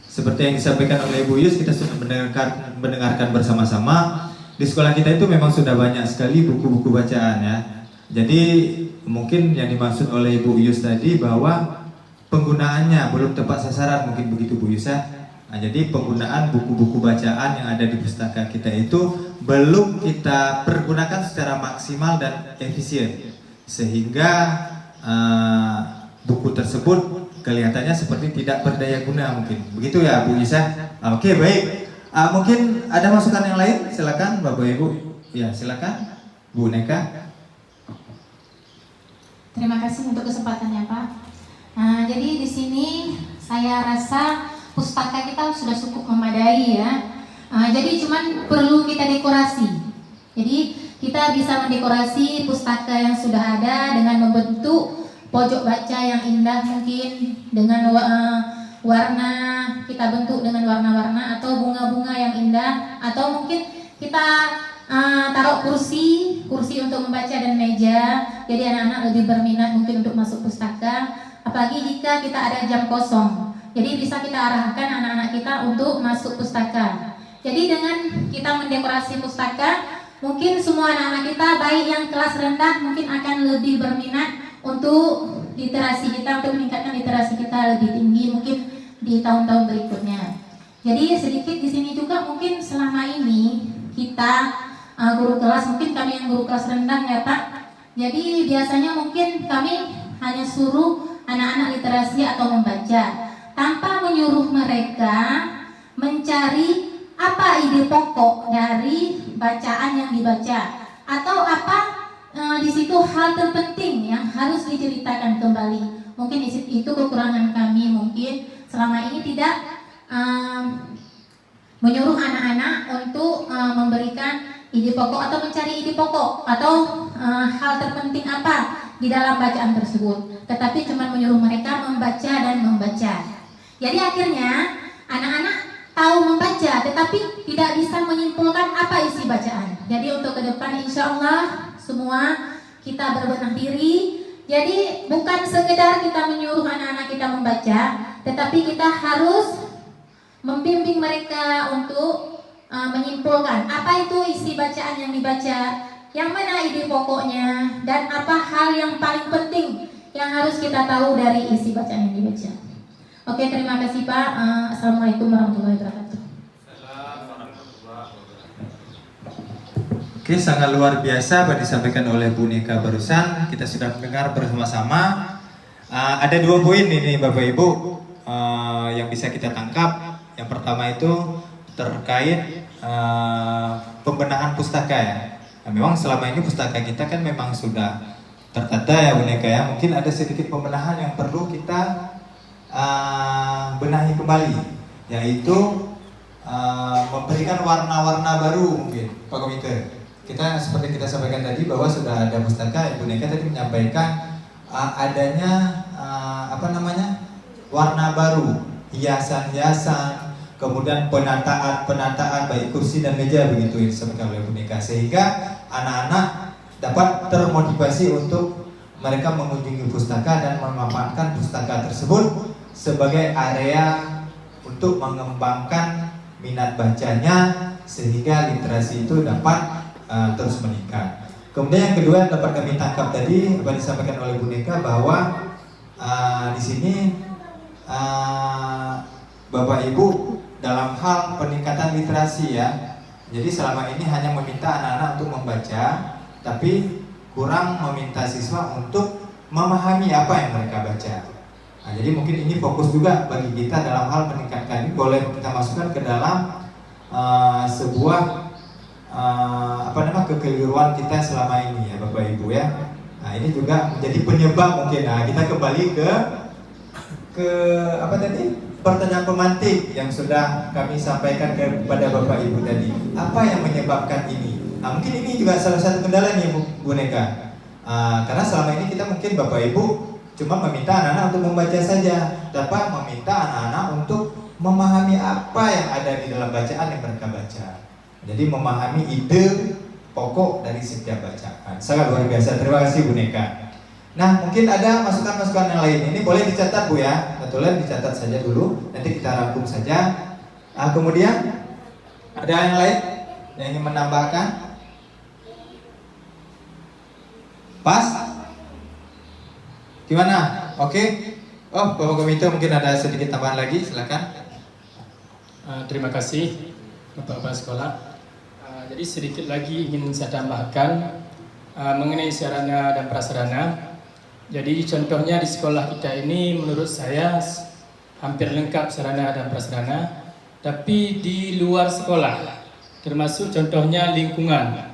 Seperti yang disampaikan oleh Ibu Yus, kita sudah mendengarkan bersama-sama. Di sekolah kita itu memang sudah banyak sekali buku-buku bacaan ya. Jadi mungkin yang dimaksud oleh Ibu Yus tadi bahwa penggunaannya belum tepat sasaran, mungkin begitu Bu Yus ya. Nah, jadi penggunaan buku-buku bacaan yang ada di pustaka kita itu belum kita pergunakan secara maksimal dan efisien, sehingga buku tersebut kelihatannya seperti tidak berdaya guna mungkin. Begitu ya Bu Yus ya. Oke, baik. Mungkin ada masukan yang lain, silakan Bapak Ibu. Ya, silakan Bu Neka. Terima kasih untuk kesempatannya Pak. Jadi di sini saya rasa pustaka kita sudah cukup memadai ya. Jadi cuman perlu kita dekorasi. Jadi kita bisa mendekorasi pustaka yang sudah ada dengan membentuk pojok baca yang indah mungkin dengan warna, kita bentuk dengan warna-warna atau bunga-bunga yang indah, atau mungkin kita taruh kursi untuk membaca dan meja. Jadi anak-anak lebih berminat mungkin untuk masuk pustaka, apalagi jika kita ada jam kosong. Jadi bisa kita arahkan anak-anak kita untuk masuk pustaka. Jadi dengan kita mendekorasi pustaka, mungkin semua anak-anak kita baik yang kelas rendah mungkin akan lebih berminat untuk literasi kita, untuk meningkatkan literasi kita lebih tinggi mungkin di tahun-tahun berikutnya. Jadi sedikit di sini juga mungkin selama ini kita guru kelas, mungkin kami yang guru kelas rendah ya Pak. Jadi biasanya mungkin kami hanya suruh anak-anak literasi atau membaca, tanpa menyuruh mereka mencari apa ide pokok dari bacaan yang dibaca, atau apa di situ hal terpenting yang harus diceritakan kembali. Mungkin itu kekurangan kami, mungkin selama ini tidak menyuruh anak-anak untuk memberikan ide pokok atau mencari ide pokok atau hal terpenting apa di dalam bacaan tersebut, tetapi cuma menyuruh mereka membaca dan membaca. Jadi akhirnya anak-anak tahu membaca tetapi tidak bisa menyimpulkan apa isi bacaan. Jadi untuk ke depan insya Allah semua kita berbenah diri. Jadi bukan sekedar kita menyuruh anak-anak kita membaca, tetapi kita harus membimbing mereka untuk menyimpulkan apa itu isi bacaan yang dibaca, yang mana ide pokoknya, dan apa hal yang paling penting yang harus kita tahu dari isi bacaan yang dibaca. Oke, terima kasih Pak. Assalamualaikum warahmatullahi wabarakatuh. Oke, sangat luar biasa apa disampaikan oleh Bu Nika barusan. Kita sudah mendengar bersama-sama. Ada 2 poin ini Bapak Ibu yang bisa kita tangkap. Yang pertama itu terkait pembenahan pustaka ya. Nah, memang selama ini pustaka kita kan memang sudah tertata ya Bu Nika ya. Mungkin ada sedikit pembenahan yang perlu kita benahi kembali, yaitu memberikan warna-warna baru mungkin Pak Komite. Kita seperti kita sampaikan tadi bahwa sudah ada pustaka, Ibu Nika tadi menyampaikan adanya warna baru, hiasan-hiasan, kemudian penataan baik kursi dan meja begitu yang disampaikan oleh Ibu Nika, sehingga anak-anak dapat termotivasi untuk mereka mengunjungi pustaka dan memanfaatkan pustaka tersebut sebagai area untuk mengembangkan minat bacanya sehingga literasi itu dapat terus meningkat. Kemudian yang kedua yang dapat kami tangkap tadi apa disampaikan oleh Bu Nika bahwa di sini Bapak Ibu dalam hal peningkatan literasi ya. Jadi selama ini hanya meminta anak-anak untuk membaca, tapi kurang meminta siswa untuk memahami apa yang mereka baca. Nah, jadi mungkin ini fokus juga bagi kita dalam hal meningkatkan ini, boleh kita masukkan ke dalam sebuah kekeliruan kita selama ini ya Bapak Ibu ya. Nah, ini juga menjadi penyebab mungkin. Nah, kita kembali ke pertanyaan pemantik yang sudah kami sampaikan kepada Bapak Ibu tadi. Apa yang menyebabkan ini? Nah, mungkin ini juga salah satu kendala nih Bu Nika. Karena selama ini kita mungkin Bapak Ibu cuma meminta anak-anak untuk membaca saja, tanpa meminta anak-anak untuk memahami apa yang ada di dalam bacaan yang mereka baca. Jadi memahami ide pokok dari setiap bacaan. Sangat luar biasa. Terima kasih Bu Nika. Nah, mungkin ada masukan-masukan yang lain. Ini boleh dicatat Bu ya. Betulan dicatat saja dulu. Nanti kita rangkum saja. Kemudian ada yang lain yang ingin menambahkan? Pas? Gimana? Oke? Oh, Bapak Komite mungkin ada sedikit tambahan lagi. Silakan. Terima kasih Bapak Sekolah. Jadi sedikit lagi ingin saya tambahkan mengenai sarana dan prasarana. Jadi contohnya di sekolah kita ini menurut saya hampir lengkap sarana dan prasarana. Tapi di luar sekolah, termasuk contohnya lingkungan.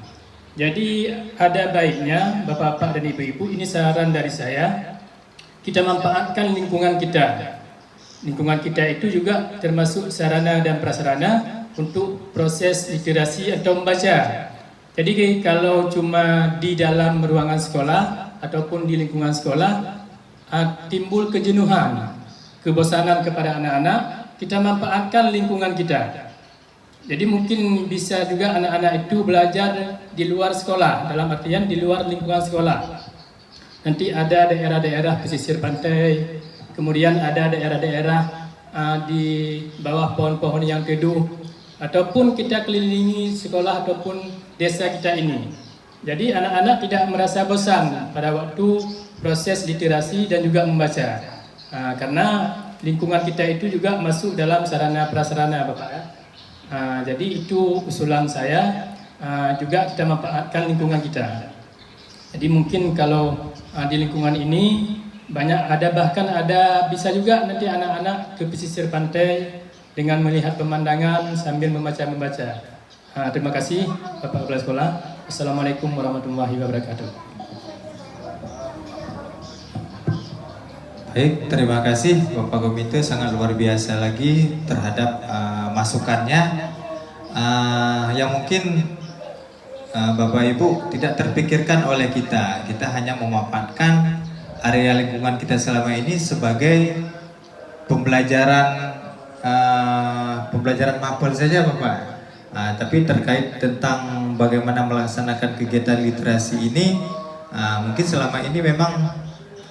Jadi ada baiknya Bapak-bapak dan Ibu-ibu, ini saran dari saya, kita manfaatkan lingkungan kita. Lingkungan kita itu juga termasuk sarana dan prasarana untuk proses literasi atau membaca. Jadi kalau cuma di dalam ruangan sekolah ataupun di lingkungan sekolah timbul kejenuhan, kebosanan kepada anak-anak, kita manfaatkan lingkungan kita. Jadi mungkin bisa juga anak-anak itu belajar di luar sekolah, dalam artian di luar lingkungan sekolah. Nanti ada daerah-daerah pesisir pantai, kemudian ada daerah-daerah di bawah pohon-pohon yang teduh, ataupun kita kelilingi sekolah ataupun desa kita ini. Jadi anak-anak tidak merasa bosan pada waktu proses literasi dan juga membaca, karena lingkungan kita itu juga masuk dalam sarana prasarana, Bapak ya. Jadi itu usulan saya, juga kita manfaatkan lingkungan kita. Jadi mungkin kalau di lingkungan ini bahkan ada bisa juga nanti anak-anak ke pesisir pantai dengan melihat pemandangan sambil membaca. Terima kasih Bapak Kepala Sekolah. Assalamualaikum warahmatullahi wabarakatuh. Baik, terima kasih Bapak Komite, sangat luar biasa lagi terhadap masukannya yang mungkin Bapak Ibu tidak terpikirkan oleh kita. Kita hanya memanfaatkan area lingkungan kita selama ini sebagai pembelajaran mapel saja, Bapak. Tapi terkait tentang bagaimana melaksanakan kegiatan literasi ini, mungkin selama ini memang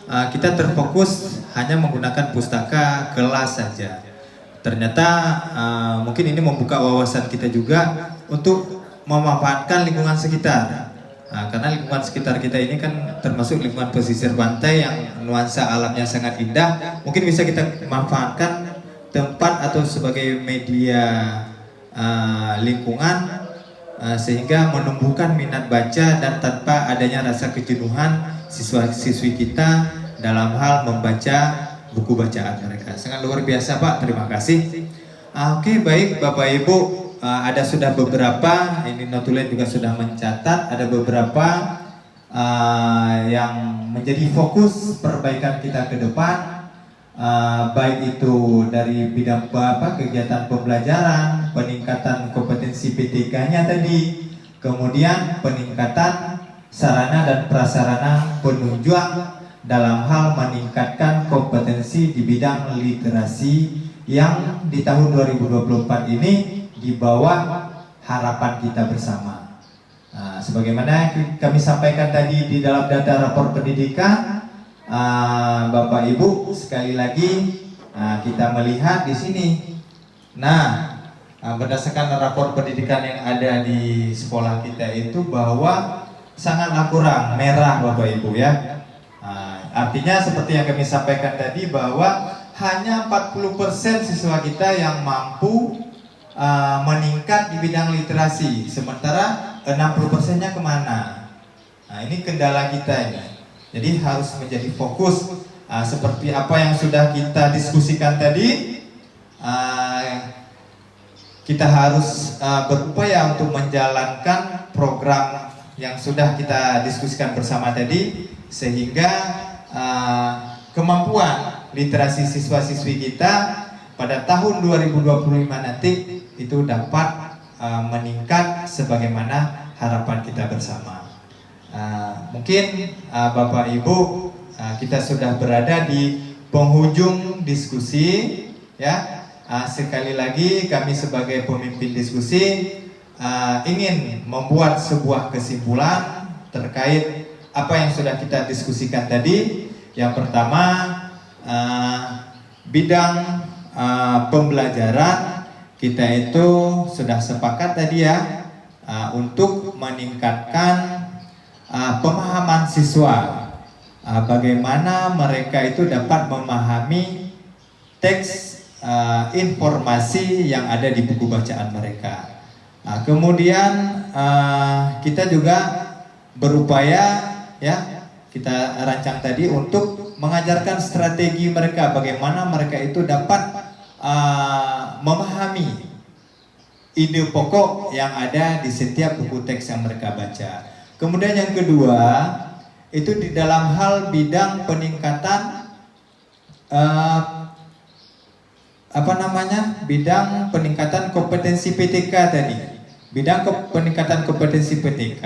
kita terfokus hanya menggunakan pustaka kelas saja. Ternyata mungkin ini membuka wawasan kita juga untuk memanfaatkan lingkungan sekitar. Karena lingkungan sekitar kita ini kan termasuk lingkungan pesisir pantai yang nuansa alamnya sangat indah. Mungkin bisa kita manfaatkan tempat atau sebagai media lingkungan sehingga menumbuhkan minat baca dan tanpa adanya rasa kejenuhan siswa-siswi kita dalam hal membaca buku bacaan mereka. Sangat luar biasa, Pak, terima kasih. Oke, baik Bapak Ibu, ada sudah beberapa, ini notulen juga sudah mencatat, ada beberapa yang menjadi fokus perbaikan kita ke depan, baik itu dari bidang kegiatan pembelajaran, peningkatan kompetensi PTK-nya tadi, kemudian peningkatan sarana dan prasarana penunjang dalam hal meningkatkan kompetensi di bidang literasi yang di tahun 2024 ini di bawah harapan kita bersama. Sebagaimana kami sampaikan tadi di dalam data rapor pendidikan, Bapak Ibu, sekali lagi kita melihat di sini. Berdasarkan rapor pendidikan yang ada di sekolah kita itu bahwa sangatlah kurang, merah Bapak Ibu ya. Artinya seperti yang kami sampaikan tadi bahwa hanya 40% siswa kita yang mampu meningkat di bidang literasi, sementara 60%-nya kemana? Ini kendala kita ini. Jadi harus menjadi fokus seperti apa yang sudah kita diskusikan tadi. Kita harus berupaya untuk menjalankan program yang sudah kita diskusikan bersama tadi, sehingga kemampuan literasi siswa-siswi kita pada tahun 2025 nanti itu dapat meningkat sebagaimana harapan kita bersama. Mungkin Bapak Ibu, kita sudah berada di penghujung diskusi ya. Sekali lagi kami sebagai pemimpin diskusi ingin membuat sebuah kesimpulan terkait apa yang sudah kita diskusikan tadi. Yang pertama, bidang pembelajaran kita itu sudah sepakat tadi ya, untuk meningkatkan pemahaman siswa, bagaimana mereka itu dapat memahami teks informasi yang ada di buku bacaan mereka. Kemudian kita juga berupaya ya, kita rancang tadi untuk mengajarkan strategi mereka, bagaimana mereka itu dapat memahami ide pokok yang ada di setiap buku teks yang mereka baca. Kemudian yang kedua itu di dalam hal bidang peningkatan bidang peningkatan kompetensi PTK tadi. Bidang peningkatan kompetensi PTK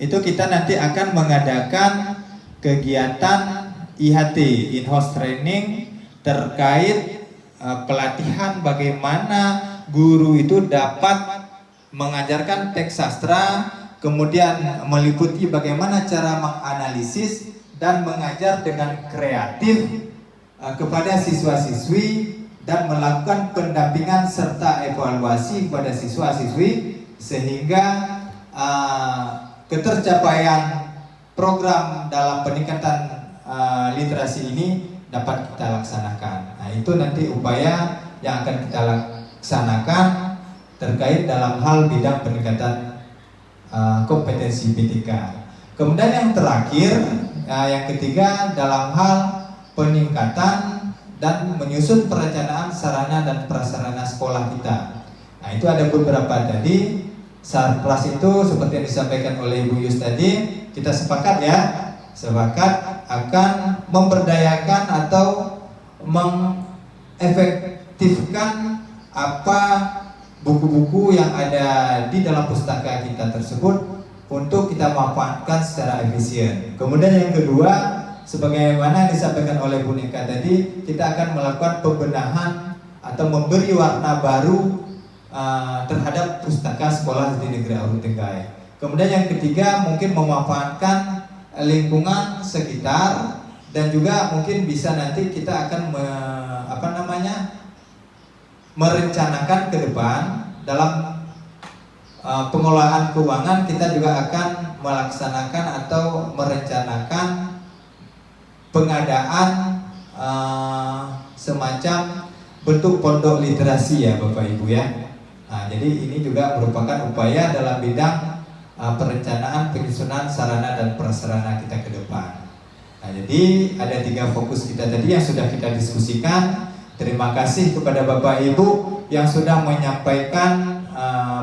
itu kita nanti akan mengadakan kegiatan IHT, in-house training, terkait pelatihan bagaimana guru itu dapat mengajarkan teks sastra, kemudian meliputi bagaimana cara menganalisis dan mengajar dengan kreatif kepada siswa-siswi dan melakukan pendampingan serta evaluasi kepada siswa-siswi sehingga ketercapaian program dalam peningkatan literasi ini dapat kita laksanakan. Nah, itu nanti upaya yang akan kita laksanakan terkait dalam hal bidang peningkatan kompetensi PTK. Kemudian yang terakhir, yang ketiga dalam hal peningkatan dan menyusun perencanaan sarana dan prasarana sekolah kita. Nah, itu ada beberapa tadi. Sarpras itu seperti yang disampaikan oleh Ibu Yus tadi, kita sepakat akan memberdayakan atau mengefektifkan apa buku-buku yang ada di dalam pustaka kita tersebut untuk kita manfaatkan secara efisien. Kemudian yang kedua, sebagaimana disampaikan oleh Bu Nika tadi, kita akan melakukan pembenahan atau memberi warna baru terhadap pustaka sekolah SD Negeri Arut Tenggai. Kemudian yang ketiga, mungkin memanfaatkan lingkungan sekitar dan juga mungkin bisa nanti kita akan merencanakan ke depan dalam pengelolaan keuangan. Kita juga akan melaksanakan atau merencanakan pengadaan semacam bentuk pondok literasi ya Bapak Ibu ya. Nah, jadi ini juga merupakan upaya dalam bidang perencanaan penyusunan sarana dan prasarana kita ke depan. Nah, jadi ada 3 fokus kita tadi yang sudah kita diskusikan. Terima kasih kepada Bapak Ibu yang sudah menyampaikan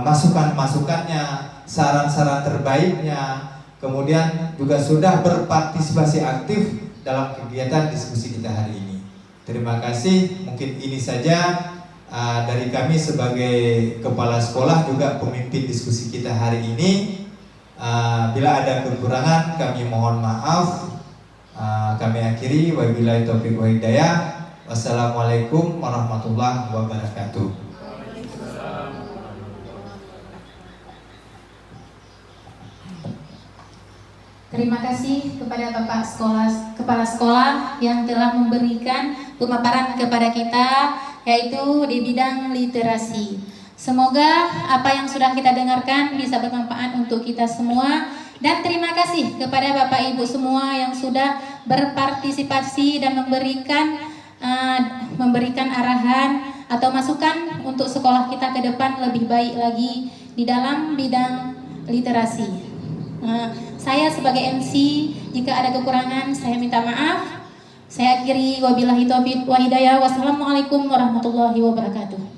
masukan-masukannya, saran-saran terbaiknya, kemudian juga sudah berpartisipasi aktif dalam kegiatan diskusi kita hari ini. Terima kasih. Mungkin ini saja dari kami sebagai kepala sekolah juga pemimpin diskusi kita hari ini. Bila ada kekurangan kami mohon maaf. Kami akhiri, wabillahi taufiq wal hidayah. Wassalamualaikum warahmatullahi wabarakatuh. Terima kasih kepada Bapak Kepala Sekolah yang telah memberikan pemaparan kepada kita, yaitu di bidang literasi. Semoga apa yang sudah kita dengarkan bisa bermanfaat untuk kita semua. Dan terima kasih kepada Bapak Ibu semua yang sudah berpartisipasi dan memberikan arahan atau masukan untuk sekolah kita ke depan lebih baik lagi di dalam bidang literasi. Saya sebagai MC, jika ada kekurangan saya minta maaf. Saya akhiri, wabillahi taufiq wa hidayah. Wassalamualaikum warahmatullahi wabarakatuh.